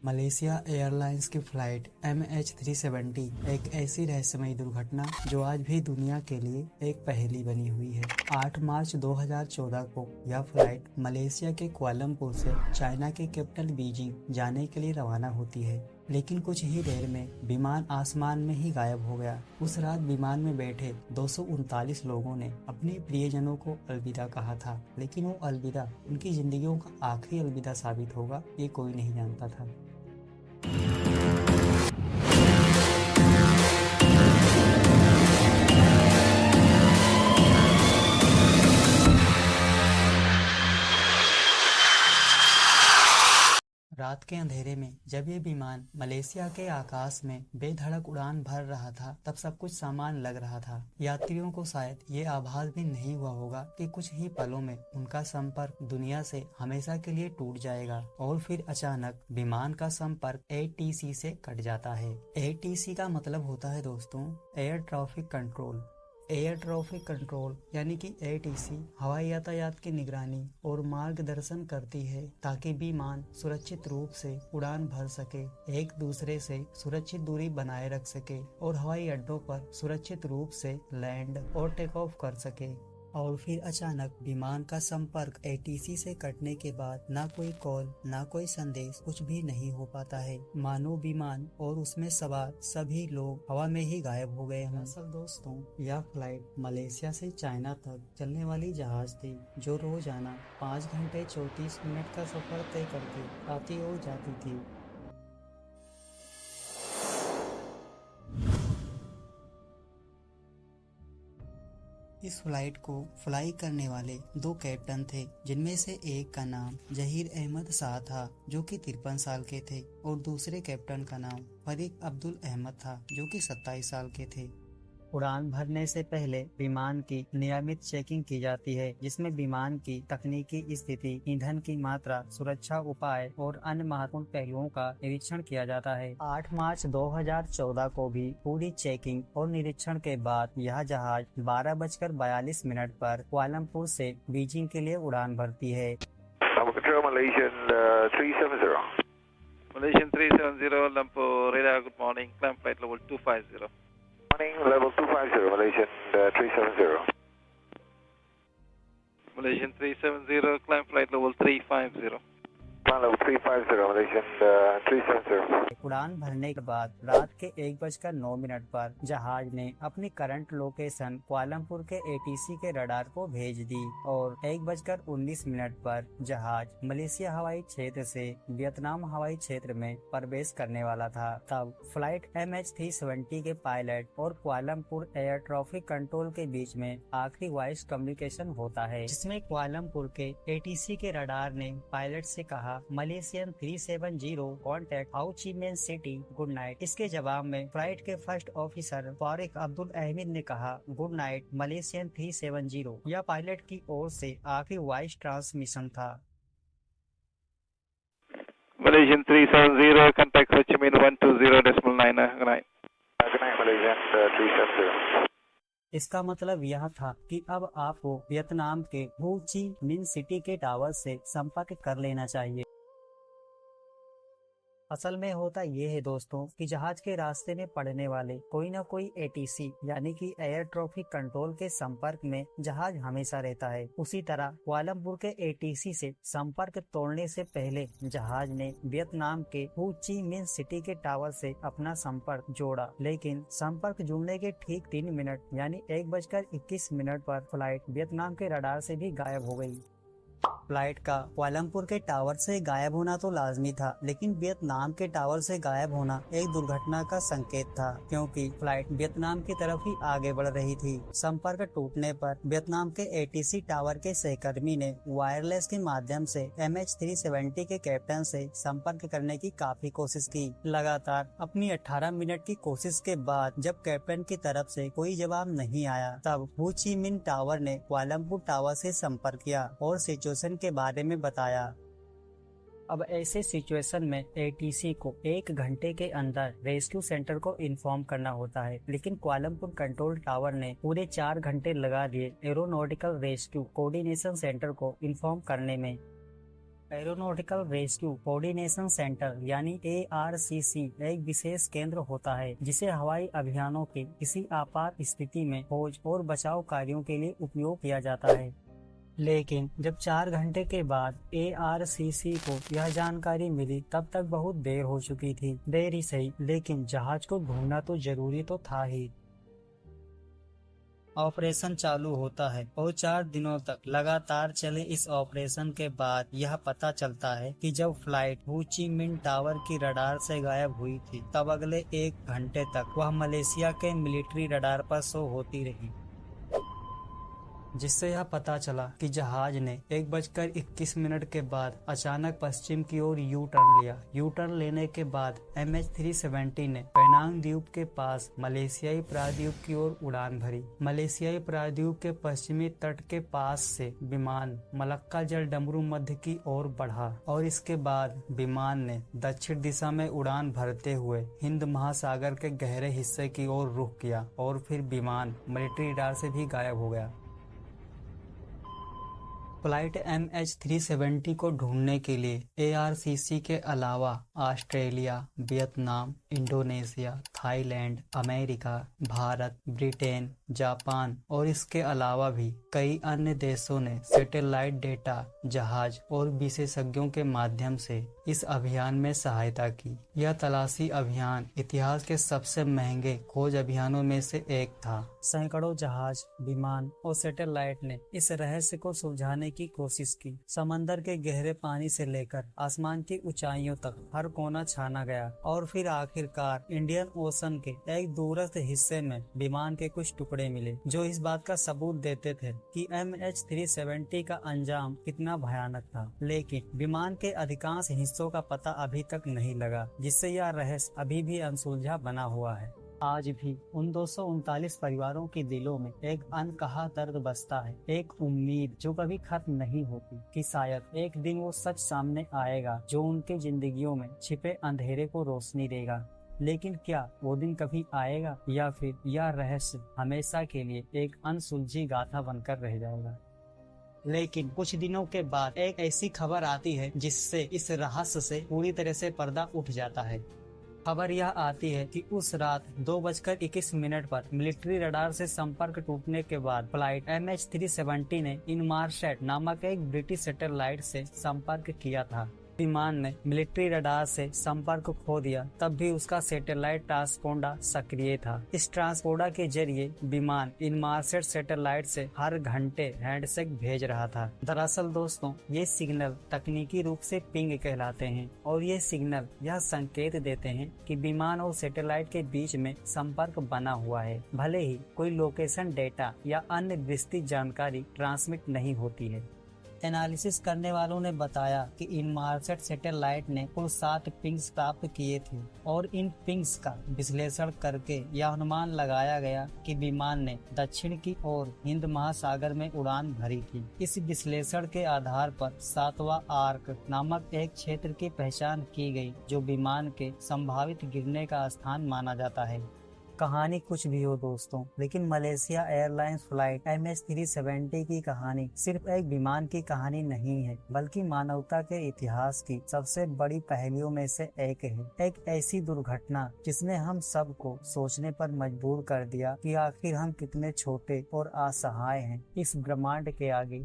Malaysia airlines की flight MH370 एक ऐसी रहस्यमयी दुर्घटना जो आज भी दुनिया के लिए एक पहेली बनी हुई है। 8 मार्च 2014 को यह फ्लाइट मलेशिया के कुआलालंपुर से चाइना के कैपिटल बीजिंग जाने के लिए रवाना होती है, लेकिन कुछ ही देर में विमान आसमान में ही गायब हो गया। उस रात विमान में बैठे 239 लोगों ने अपने प्रियजनों को अलविदा कहा था, लेकिन वो अलविदा उनकी जिंदगियों का आखिरी अलविदा साबित होगा ये कोई नहीं जानता था। रात के अंधेरे में जब ये विमान मलेशिया के आकाश में बेधड़क उड़ान भर रहा था, तब सब कुछ सामान लग रहा था। यात्रियों को शायद ये आभास भी नहीं हुआ होगा कि कुछ ही पलों में उनका संपर्क दुनिया से हमेशा के लिए टूट जाएगा। और फिर अचानक विमान का संपर्क ATC से कट जाता है। ATC का मतलब होता है दोस्तों air traffic control. Air traffic control यानी कि ATC हवाई यातायात की निगरानी और मार्गदर्शन करती है ताकि विमान सुरक्षित रूप से उड़ान भर सके, एक दूसरे से सुरक्षित दूरी बनाए रख सके और हवाई अड्डों पर सुरक्षित रूप से लैंड और टेक ऑफ कर सके। और फिर अचानक विमान का संपर्क ATC से कटने के बाद ना कोई कॉल, ना कोई संदेश, कुछ भी नहीं हो पाता है। मानो विमान और उसमें सवार सभी लोग हवा में ही गायब हो गए हैं। असल दोस्तों, यह फ्लाइट मलेशिया से चाइना तक चलने वाली जहाज थी जो रोजाना 5 घंटे 34 मिनट का सफर तय करके आती और जाती थी। इस फ्लाइट को फ्लाई करने वाले 2 कैप्टन थे, जिनमें से एक का नाम जहीर अहमद शाह था जो कि 53 साल के थे, और दूसरे कैप्टन का नाम फरीक अब्दुल अहमद था जो कि 27 साल के थे। उड़ान भरने से पहले विमान की नियमित चेकिंग की जाती है, जिसमें विमान की तकनीकी स्थिति, ईंधन की मात्रा, सुरक्षा उपाय और अन्य महत्वपूर्ण पहलुओं का निरीक्षण किया जाता है। 8 मार्च 2014 को भी पूरी चेकिंग और निरीक्षण के बाद यह जहाज 12:42 पर कुआलालंपुर से बीजिंग के लिए उड़ान भरती है। Malaysian 370, Lumpur radar, good morning, climb flight level 250. Morning, level 250, Malaysian 370. Malaysian 370, climb flight level 350. Climb level 350, Malaysian 370. उड़ान भरने के बाद रात के 1:09 पर जहाज ने अपनी करंट लोकेशन कुआलालंपुर के ATC के रडार को भेज दी और 1:19 पर जहाज मलेशिया हवाई क्षेत्र से वियतनाम हवाई क्षेत्र में प्रवेश करने वाला था। तब फ्लाइट MH370 के पायलट और कुआलालंपुर एयर ट्रैफिक कंट्रोल के बीच में आखिरी वॉइस कम्युनिकेशन होता है, जिसमें कुआलालंपुर के ATC के रडार ने पायलट से कहा, मलेशियन 370 कॉन्टैक्ट हाउ ची मेन सिटी, गुड नाइट। इसके जवाब में फ्लाइट के फर्स्ट ऑफिसर फारिक अब्दुल अहमद ने कहा, गुड नाइट मलेशियन 370। यह पायलट की ओर से आखिरी वॉइस ट्रांसमिशन था। Malaysian 370, contact Ho Chi Minh 120.9, good night. Good night, Malaysian 370. इसका मतलब यह था कि अब आपको वियतनाम के हो ची मिन सिटी के टावर से संपर्क कर लेना चाहिए। असल में होता ये है दोस्तों कि जहाज के रास्ते में पड़ने वाले कोई न कोई ATC यानी कि एयर ट्रैफिक कंट्रोल के संपर्क में जहाज हमेशा रहता है। उसी तरह कुआलालंपुर के ATC से संपर्क तोड़ने से पहले जहाज ने वियतनाम के हो ची मिन सिटी के टावर से अपना संपर्क जोड़ा, लेकिन संपर्क जुड़ने के ठीक 3 मिनट यानी 1:21 पर फ्लाइट वियतनाम के रडार से भी गायब हो गई। फ्लाइट का कुआलालंपुर के टावर से गायब होना तो लाजमी था, लेकिन वियतनाम के टावर से गायब होना एक दुर्घटना का संकेत था, क्योंकि फ्लाइट वियतनाम की तरफ ही आगे बढ़ रही थी। संपर्क टूटने पर वियतनाम के ATC टावर के सहकर्मी ने वायरलेस के माध्यम से MH370 के कैप्टन से संपर्क करने की काफी कोशिश की। लगातार अपनी 18 मिनट की कोशिश के बाद जब कैप्टन की तरफ से कोई जवाब नहीं आया, तब हो ची मिन टावर ने कुआलालंपुर टावर से संपर्क किया और सिचुएशन के बारे में बताया। अब ऐसे सिचुएशन में ATC को 1 घंटे के अंदर रेस्क्यू सेंटर को इन्फॉर्म करना होता है, लेकिन कुआलालंपुर कंट्रोल टावर ने पूरे 4 घंटे लगा दिए एरोनॉटिकल रेस्क्यू कोऑर्डिनेशन सेंटर को इन्फॉर्म करने में। एरोनॉटिकल रेस्क्यू कोऑर्डिनेशन सेंटर यानी ARCC एक विशेष केंद्र होता है जिसे हवाई अभियानों के किसी आपात स्थिति में खोज और बचाव कार्यों के लिए उपयोग किया जाता है। लेकिन जब 4 घंटे के बाद ARCC को यह जानकारी मिली तब तक बहुत देर हो चुकी थी। देर ही सही, लेकिन जहाज को ढूंढना तो जरूरी तो था ही। ऑपरेशन चालू होता है और 4 दिनों तक लगातार चले इस ऑपरेशन के बाद यह पता चलता है कि जब फ्लाइट हो ची मिन्ह टावर की रडार से गायब हुई थी तब अगले 1 घंटे तक वह मलेशिया के मिलिट्री रडार पर शो होती रही, जिससे यह पता चला कि जहाज ने 1:21 के बाद अचानक पश्चिम की ओर यू टर्न लिया। यू टर्न लेने के बाद MH370 ने पेनांग द्वीप के पास मलेशियाई प्रायद्वीप की ओर उड़ान भरी। मलेशियाई प्रायद्वीप के पश्चिमी तट के पास से विमान मलक्का जल डमरू मध्य की ओर बढ़ा और इसके बाद विमान ने दक्षिण दिशा में उड़ान भरते हुए हिंद महासागर के गहरे हिस्से की ओर रुख किया और फिर विमान मिलिट्री रडार से भी गायब हो गया। फ्लाइट MH370 को ढूंढने के लिए ARCC के अलावा Australia, Vietnam, Indonesia, Thailand, America, Bharat, Britain, Japan और इसके अलावा भी कई अन्य देशों ने सैटेलाइट डेटा, जहाज और विशेषज्ञों के माध्यम से इस अभियान में सहायता की। यह तलाशी अभियान इतिहास के सबसे महंगे खोज अभियानों में से एक था। सैकड़ों जहाज, विमान और सैटेलाइट ने इस रहस्य को सुलझाने की कोशिश की। समंदर के गहरे पानी से लेकर आसमान की ऊंचाइयों तक हर कोना छाना गया और फिर आखिरकार इंडियन ओशन के एक दूरस्थ हिस्से में विमान के कुछ टुकड़े मिले जो इस बात का सबूत देते थे कि MH370 का अंजाम कितना भयानक था। लेकिन विमान के अधिकांश हिस्सों का पता अभी तक नहीं लगा, जिससे यह रहस्य अभी भी अनसुलझा बना हुआ है। आज भी उन 239 परिवारों के दिलों में एक अनकहा दर्द बसता है, एक उम्मीद जो कभी खत्म नहीं होती कि शायद एक दिन वो सच सामने आएगा जो उनके जिंदगियों में छिपे अंधेरे को रोशनी देगा। लेकिन क्या वो दिन कभी आएगा या फिर यह रहस्य हमेशा के लिए एक अनसुलझी गाथा बनकर रह जाएगा? लेकिन कुछ दिनों के बाद एक ऐसी खबर आती है जिससे इस रहस्य से पूरी तरह से पर्दा उठ जाता है। खबर यह आती है कि उस रात 2:21 पर मिलिट्री रडार से संपर्क टूटने के बाद फ्लाइट MH370 ने इनमारसैट नामक एक ब्रिटिश सैटेलाइट से संपर्क किया था। विमान ने मिलिट्री रडार से संपर्क खो दिया, तब भी उसका सैटेलाइट ट्रांसपोंडर सक्रिय था। इस ट्रांसपोंडर के जरिए विमान इनमारसैट सैटेलाइट से हर घंटे हैंडशेक भेज रहा था। दरअसल दोस्तों, ये सिग्नल तकनीकी रूप से पिंग कहलाते हैं और ये सिग्नल यह संकेत देते हैं कि विमान और सैटेलाइट के बीच में संपर्क बना हुआ है, भले ही कोई लोकेशन डेटा या अन्य विस्तृत जानकारी ट्रांसमिट नहीं होती है। एनालिसिस करने वालों ने बताया कि इनमारसैट सैटेलाइट ने कुल 7 पिंग्स प्राप्त किए थे और इन पिंग्स का विश्लेषण करके यह अनुमान लगाया गया कि विमान ने दक्षिण की ओर हिंद महासागर में उड़ान भरी थी। इस विश्लेषण के आधार पर 7वां आर्क नामक एक क्षेत्र की पहचान की गई जो विमान के संभावित गिरने का स्थान माना जाता है। कहानी कुछ भी हो दोस्तों, लेकिन मलेशिया एयरलाइंस फ्लाइट MH370 की कहानी सिर्फ एक विमान की कहानी नहीं है, बल्कि मानवता के इतिहास की सबसे बड़ी पहेलियों में से एक है। एक ऐसी दुर्घटना जिसने हम सबको सोचने पर मजबूर कर दिया कि आखिर हम कितने छोटे और असहाय हैं इस ब्रह्मांड के आगे।